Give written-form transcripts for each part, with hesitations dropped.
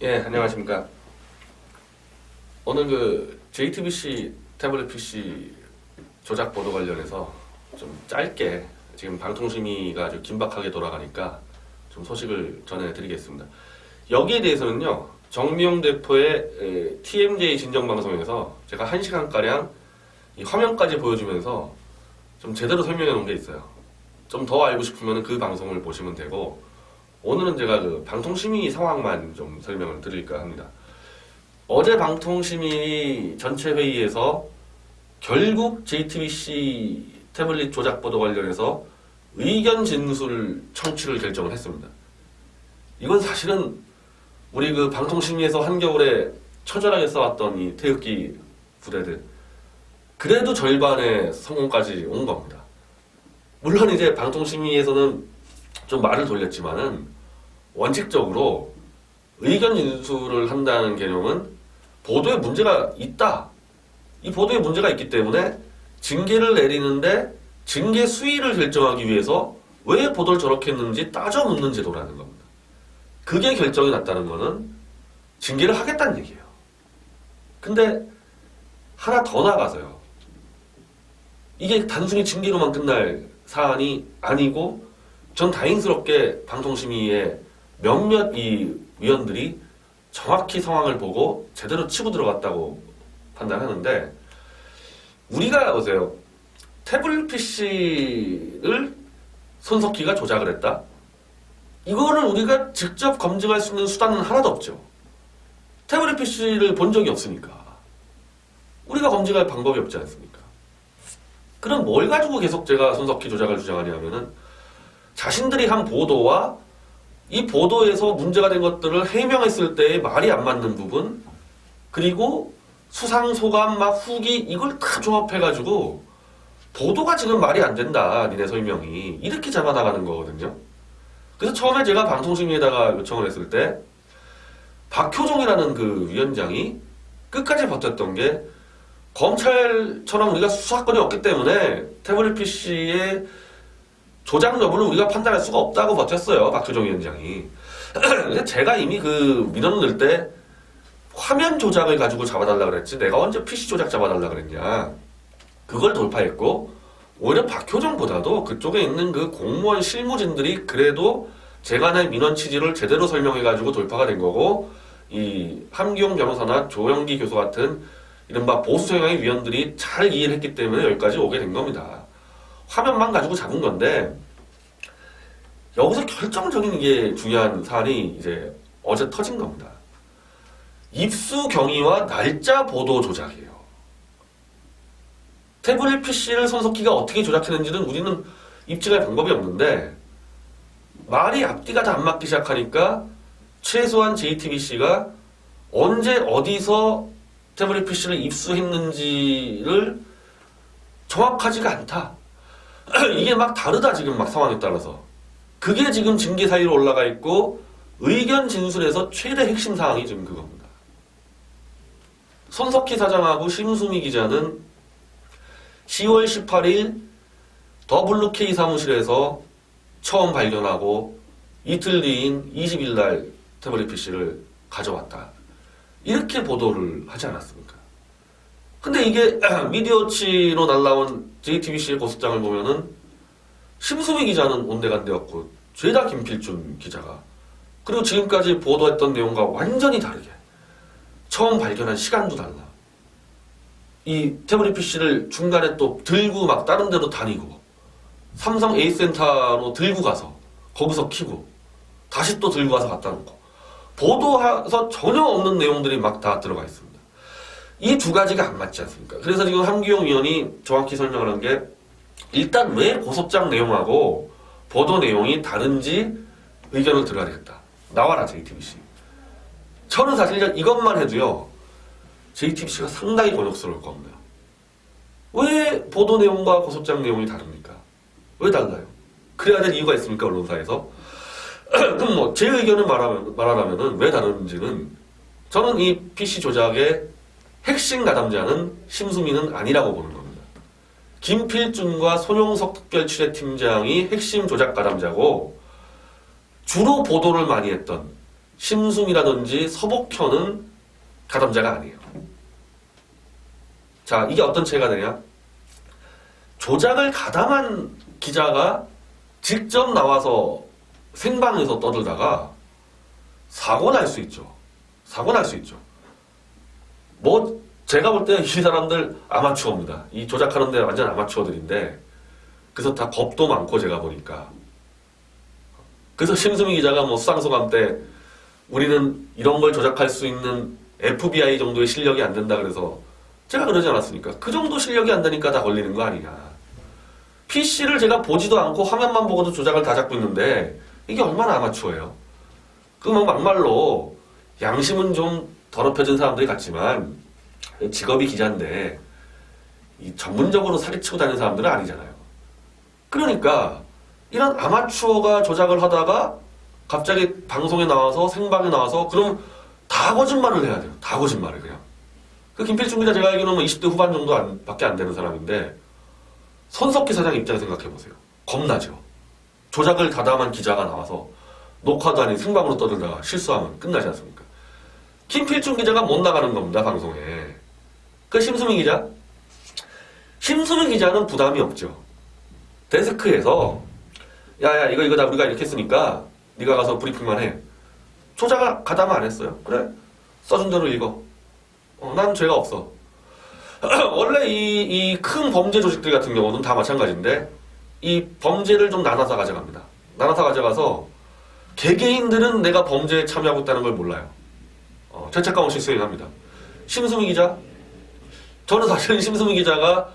예, 안녕하십니까. 오늘 그 JTBC 태블릿 PC 조작 보도 관련해서 좀 짧게 지금 방통심의가 아주 긴박하게 돌아가니까 좀 소식을 전해드리겠습니다. 여기에 대해서는요, 정미용 대표의 TMJ 진정방송에서 제가 1시간가량 이 화면까지 보여주면서 좀 제대로 설명해 놓은 게 있어요. 좀 더 알고 싶으면 그 방송을 보시면 되고, 오늘은 제가 그 방통심의 상황만 좀 설명을 드릴까 합니다. 어제 방통심의 전체 회의에서 결국 JTBC 태블릿 조작 보도 관련해서 의견 진술 청취를 결정을 했습니다. 이건 사실은 우리 그 방통심의에서 한겨울에 처절하게 싸웠던 이 태극기 부대들, 그래도 절반의 성공까지 온 겁니다. 물론 이제 방통심의에서는 좀 말을 돌렸지만은 원칙적으로 의견 진술을 한다는 개념은 보도에 문제가 있다. 이 보도에 문제가 있기 때문에 징계를 내리는데 징계 수위를 결정하기 위해서 왜 보도를 저렇게 했는지 따져 묻는 제도라는 겁니다. 그게 결정이 났다는 거는 징계를 하겠다는 얘기예요. 근데 하나 더 나가서요. 이게 단순히 징계로만 끝날 사안이 아니고 전 다행스럽게 방통심의의 몇몇 이 위원들이 정확히 상황을 보고 제대로 치고 들어갔다고 판단하는데, 우리가 보세요. 태블릿 PC를 손석희가 조작을 했다? 이거를 우리가 직접 검증할 수 있는 수단은 하나도 없죠. 태블릿 PC를 본 적이 없으니까. 우리가 검증할 방법이 없지 않습니까? 그럼 뭘 가지고 계속 제가 손석희 조작을 주장하냐면은 자신들이 한 보도와 이 보도에서 문제가 된 것들을 해명했을 때의 말이 안 맞는 부분, 그리고 수상, 소감, 막 후기, 이걸 다 종합해가지고 보도가 지금 말이 안 된다, 니네 설명이. 이렇게 잡아나가는 거거든요. 그래서 처음에 제가 방통심의에다가 요청을 했을 때 박효종이라는 그 위원장이 끝까지 버텼던 게, 검찰처럼 우리가 수사권이 없기 때문에 태블릿 PC의 조작 여부를 우리가 판단할 수가 없다고 버텼어요, 박효종 위원장이. 근데 제가 이미 그 민원 넣을 때 화면 조작을 가지고 잡아달라 그랬지 내가 언제 PC 조작 잡아달라 그랬냐. 그걸 돌파했고, 오히려 박효종보다도 그쪽에 있는 그 공무원 실무진들이 그래도 제가 낸 민원 취지를 제대로 설명해가지고 돌파가 된 거고, 이 함기용 변호사나 조영기 교수 같은 이른바 보수 성향의 위원들이 잘 이해를 했기 때문에 여기까지 오게 된 겁니다. 화면만 가지고 잡은 건데, 여기서 결정적인 게 중요한 사안이 이제 어제 터진 겁니다. 입수 경위와 날짜 보도 조작이에요. 태블릿 PC를 손석희가 어떻게 조작했는지는 우리는 입증할 방법이 없는데, 말이 앞뒤가 다 안 맞기 시작하니까 최소한 JTBC가 언제 어디서 태블릿 PC를 입수했는지를 정확하지가 않다. 이게 막 다르다, 지금 막 상황에 따라서. 그게 지금 징계 사유로 올라가 있고, 의견 진술에서 최대 핵심 사항이 지금 그겁니다. 손석희 사장하고 심수미 기자는 10월 18일 더블루K 사무실에서 처음 발견하고 이틀 뒤인 20일 날 태블릿 PC를 가져왔다. 이렇게 보도를 하지 않았습니까? 근데 이게 미디어치로 날라온 JTBC의 고소장을 보면은 심수미 기자는 온데간데였고, 죄다 김필준 기자가, 그리고 지금까지 보도했던 내용과 완전히 다르게 처음 발견한 시간도 달라. 이 태블릿 PC를 중간에 또 들고 막 다른 데로 다니고, 삼성 A센터로 들고 가서 거기서 키고 다시 또 들고 가서 갖다 놓고, 보도해서 전혀 없는 내용들이 막 다 들어가 있습니다. 이 두 가지가 안 맞지 않습니까? 그래서 지금 함기용 의원이 정확히 설명을 한 게, 일단 왜 고소장 내용하고 보도 내용이 다른지 의견을 들어야겠다. 나와라, JTBC. 저는 사실 이것만 해도요, JTBC가 상당히 곤욕스러울 겁니다. 왜 보도 내용과 고소장 내용이 다릅니까? 왜 달라요? 그래야 될 이유가 있습니까, 언론사에서? 그럼 뭐 제 의견을 말하자면은 왜 다른지는, 저는 이 PC 조작의 핵심 가담자는 심수미는 아니라고 보는 겁니다. 김필준과 손용석 특별취재팀장이 핵심 조작 가담자고, 주로 보도를 많이 했던 심숨이라든지 서복현은 가담자가 아니에요. 자, 이게 어떤 체가 되냐? 조작을 가담한 기자가 직접 나와서 생방에서 떠들다가 사고 날 수 있죠. 사고 날 수 있죠. 뭐 제가 볼 때 이 사람들 아마추어입니다. 이 조작하는데 완전 아마추어들인데 그래서 다 겁도 많고 제가 보니까 그래서 심수미 기자가 뭐 수상소감 때 우리는 이런 걸 조작할 수 있는 FBI 정도의 실력이 안 된다 그래서 제가 그러지 않았습니까? 그 정도 실력이 안 되니까 다 걸리는 거 아니냐. PC를 제가 보지도 않고 화면만 보고도 조작을 다 잡고 있는데 이게 얼마나 아마추어예요. 그 뭐 막말로 양심은 좀 더럽혀진 사람들이 같지만 직업이 기자인데 이 전문적으로 사기치고 다니는 사람들은 아니잖아요. 그러니까 이런 아마추어가 조작을 하다가 갑자기 방송에 나와서 생방에 나와서 그럼 다 거짓말을 해야 돼요. 다 거짓말을 그냥. 그 김필중 기자 제가 알기로는 20대 후반 정도 밖에 안 되는 사람인데 손석희 사장 입장 생각해보세요. 겁나죠. 조작을 가담한 기자가 나와서 녹화도 아닌 생방으로 떠들다가 실수하면 끝나지 않습니까? 김필중 기자가 못 나가는 겁니다. 방송에. 그 심수민 기자? 심수민 기자는 부담이 없죠. 데스크에서 야야 이거 다 우리가 이렇게 했으니까 네가 가서 브리핑만 해. 조작을 가담 안 했어요. 그래 써준 대로 읽어. 난 죄가 없어. 원래 이 큰 범죄 조직들 같은 경우는 다 마찬가지인데 이 범죄를 좀 나눠서 가져갑니다. 나눠서 가져가서 개개인들은 내가 범죄에 참여하고 있다는 걸 몰라요. 죄책감 없이 수행합니다. 심수미 기자? 저는 사실은 심수미 기자가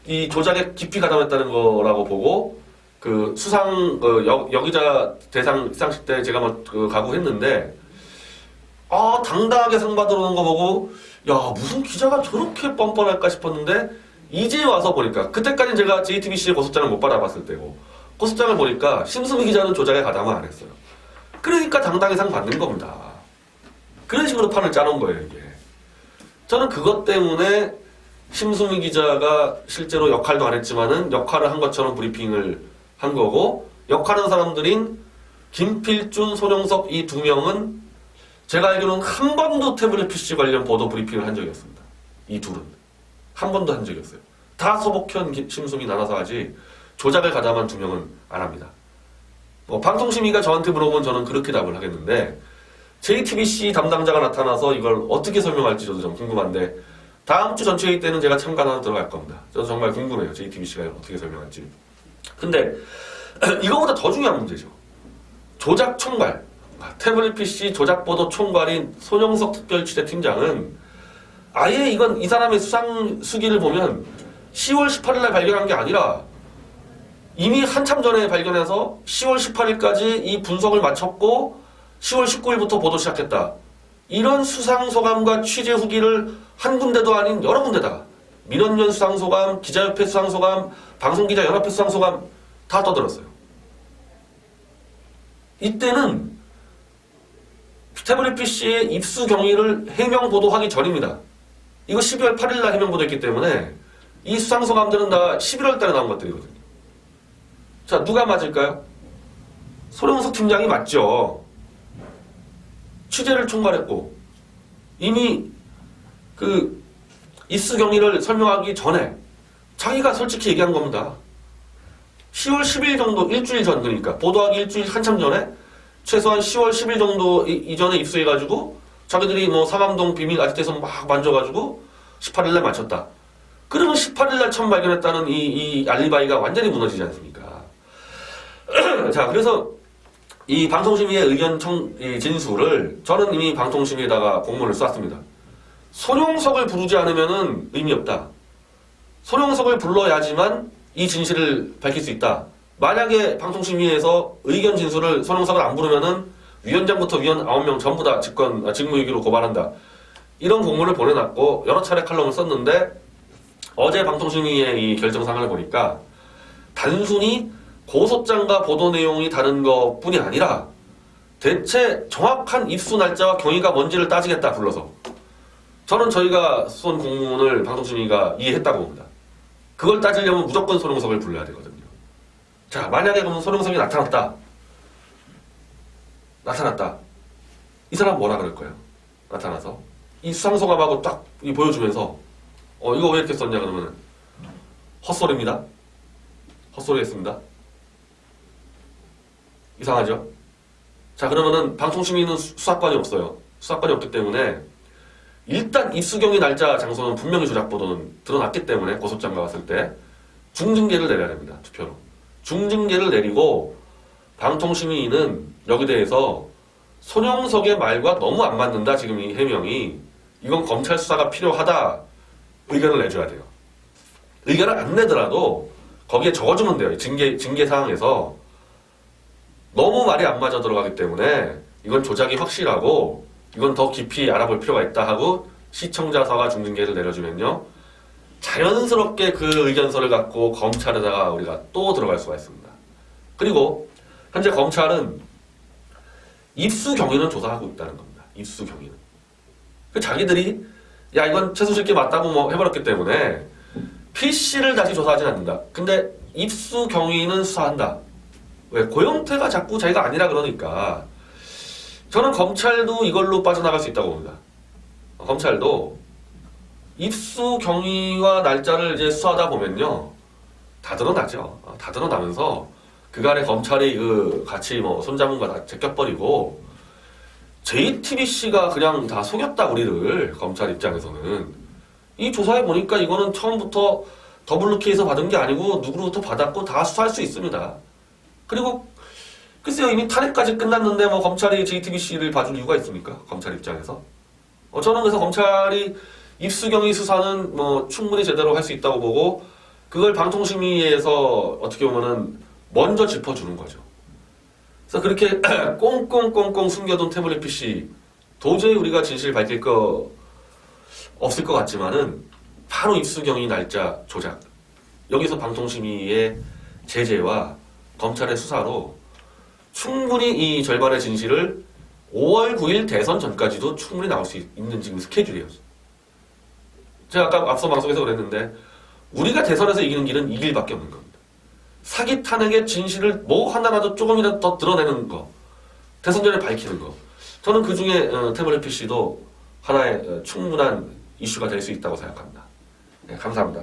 이 조작에 깊이 가담했다는 거라고 보고 그 수상 여기자 대상 시상식 때 제가 가고 했는데 당당하게 상 받으러 오는 거 보고 야 무슨 기자가 저렇게 뻔뻔할까 싶었는데 이제 와서 보니까 그때까지는 제가 JTBC의 고소장을 못 받아봤을 때고 고소장을 보니까 심수미 기자는 조작에 가담을 안 했어요. 그러니까 당당히 상 받는 겁니다. 그런 식으로 판을 짜놓은 거예요 이게. 저는 그것 때문에 심수미 기자가 실제로 역할도 안 했지만은 역할을 한 것처럼 브리핑을 한 거고 역할하는 사람들인 김필준, 손영석 이 두 명은 제가 알기로는 한 번도 태블릿 PC 관련 보도 브리핑을 한 적이 없습니다. 이 둘은. 한 번도 한 적이 없어요. 다 서복현, 심수미 나눠서 하지 조작을 가담한 두 명은 안 합니다. 방송심의가 저한테 물어보면 저는 그렇게 답을 하겠는데 JTBC 담당자가 나타나서 이걸 어떻게 설명할지 저도 좀 궁금한데 다음 주 전체회의 때는 제가 참관하러 들어갈 겁니다. 저도 정말 궁금해요. JTBC가 어떻게 설명할지. 근데 이거보다 더 중요한 문제죠. 조작 총괄. 태블릿 PC 조작보도 총괄인 손영석 특별취재팀장은 아예 이 사람의 수상 수기를 보면 10월 18일 날 발견한 게 아니라 이미 한참 전에 발견해서 10월 18일까지 이 분석을 마쳤고 10월 19일부터 보도 시작했다. 이런 수상소감과 취재 후기를 한 군데도 아닌 여러 군데다가 민원연 수상소감, 기자협회 수상소감, 방송기자연합회 수상소감 다 떠들었어요. 이때는 태블릿 PC의 입수 경위를 해명 보도하기 전입니다. 이거 12월 8일 날 해명 보도했기 때문에 이 수상소감들은 다 11월 달에 나온 것들이거든요. 자, 누가 맞을까요? 손영석 팀장이 맞죠. 취재를 총괄했고 이미 그 입수 경위를 설명하기 전에 자기가 솔직히 얘기한 겁니다. 10월 10일 정도 일주일 전 그러니까 보도하기 일주일 한참 전에 최소한 10월 10일 정도 이전에 입수해가지고 자기들이 상암동 비밀 아지트에서 막 만져가지고 18일날 맞췄다. 그러면 18일날 처음 발견했다는 이 알리바이가 완전히 무너지지 않습니까? 자, 그래서 이 방송심의의 의견 진술을 저는 이미 방송심의에다가 공문을 쐈습니다. 손영석을 부르지 않으면은 의미 없다. 손영석을 불러야지만 이 진실을 밝힐 수 있다. 만약에 방송심의에서 의견 진술을 손영석을 안 부르면은 위원장부터 위원 9명 전부 다 직무유기로 고발한다. 이런 공문을 보내놨고 여러 차례 칼럼을 썼는데 어제 방송심의의 이 결정사항을 보니까 단순히 고소장과 보도 내용이 다른 것뿐이 아니라 대체 정확한 입수 날짜와 경위가 뭔지를 따지겠다 불러서 저는 저희가 쏜 공문을 방송심의가 이해했다고 봅니다. 그걸 따지려면 무조건 손영석을 불러야 되거든요. 자, 만약에 그러면 손영석이 나타났다. 이 사람 뭐라 그럴 거예요? 나타나서 이 수상소감하고 딱 보여주면서 이거 왜 이렇게 썼냐 그러면 헛소리입니다. 헛소리 했습니다. 이상하죠? 자, 그러면은 방통심의는 수사권이 없어요. 수사권이 없기 때문에 일단 입수경위 날짜 장소는 분명히 조작 보도는 드러났기 때문에 고소장가 왔을 때 중징계를 내려야 됩니다. 투표로. 중징계를 내리고 방통심의는 여기 대해서 손영석의 말과 너무 안 맞는다. 지금 이 해명이 이건 검찰 수사가 필요하다. 의견을 내줘야 돼요. 의견을 안 내더라도 거기에 적어주면 돼요. 징계 사항에서 너무 말이 안 맞아 들어가기 때문에 이건 조작이 확실하고 이건 더 깊이 알아볼 필요가 있다 하고 시청자사가 중징계를 내려주면요. 자연스럽게 그 의견서를 갖고 검찰에다가 우리가 또 들어갈 수가 있습니다. 그리고 현재 검찰은 입수 경위는 조사하고 있다는 겁니다. 입수 경위는. 자기들이 야 이건 최순실 게 맞다고 뭐 해버렸기 때문에 PC를 다시 조사하진 않는다. 근데 입수 경위는 수사한다. 왜? 고영태가 자꾸 자기가 아니라 그러니까 저는 검찰도 이걸로 빠져나갈 수 있다고 봅니다. 검찰도 입수 경위와 날짜를 이제 수사하다 보면요. 다 드러나죠. 다 드러나면서 그간에 검찰이 같이 뭐 손잡은 거 다 제껴버리고 JTBC가 그냥 다 속였다 우리를 검찰 입장에서는 이 조사해 보니까 이거는 처음부터 더블루키에서 받은 게 아니고 누구로부터 받았고 다 수사할 수 있습니다. 그리고 글쎄요 이미 탄핵까지 끝났는데 뭐 검찰이 JTBC를 봐줄 이유가 있습니까? 검찰 입장에서 저는 그래서 검찰이 입수경위 수사는 뭐 충분히 제대로 할 수 있다고 보고 그걸 방통심의에서 어떻게 보면은 먼저 짚어주는 거죠. 그래서 그렇게 꽁꽁꽁꽁 숨겨둔 태블릿 PC 도저히 우리가 진실을 밝힐 거 없을 것 같지만은 바로 입수경위 날짜 조작 여기서 방통심의의 제재와 검찰의 수사로 충분히 이 절반의 진실을 5월 9일 대선 전까지도 충분히 나올 수 있는 지금 스케줄이에요. 제가 아까 앞서 방송에서 그랬는데 우리가 대선에서 이기는 길은 이 길밖에 없는 겁니다. 사기 탄핵의 진실을 뭐 하나라도 조금이라도 더 드러내는 거 대선 전에 밝히는 거 저는 그 중에 태블릿 PC도 하나의 충분한 이슈가 될 수 있다고 생각합니다. 네, 감사합니다.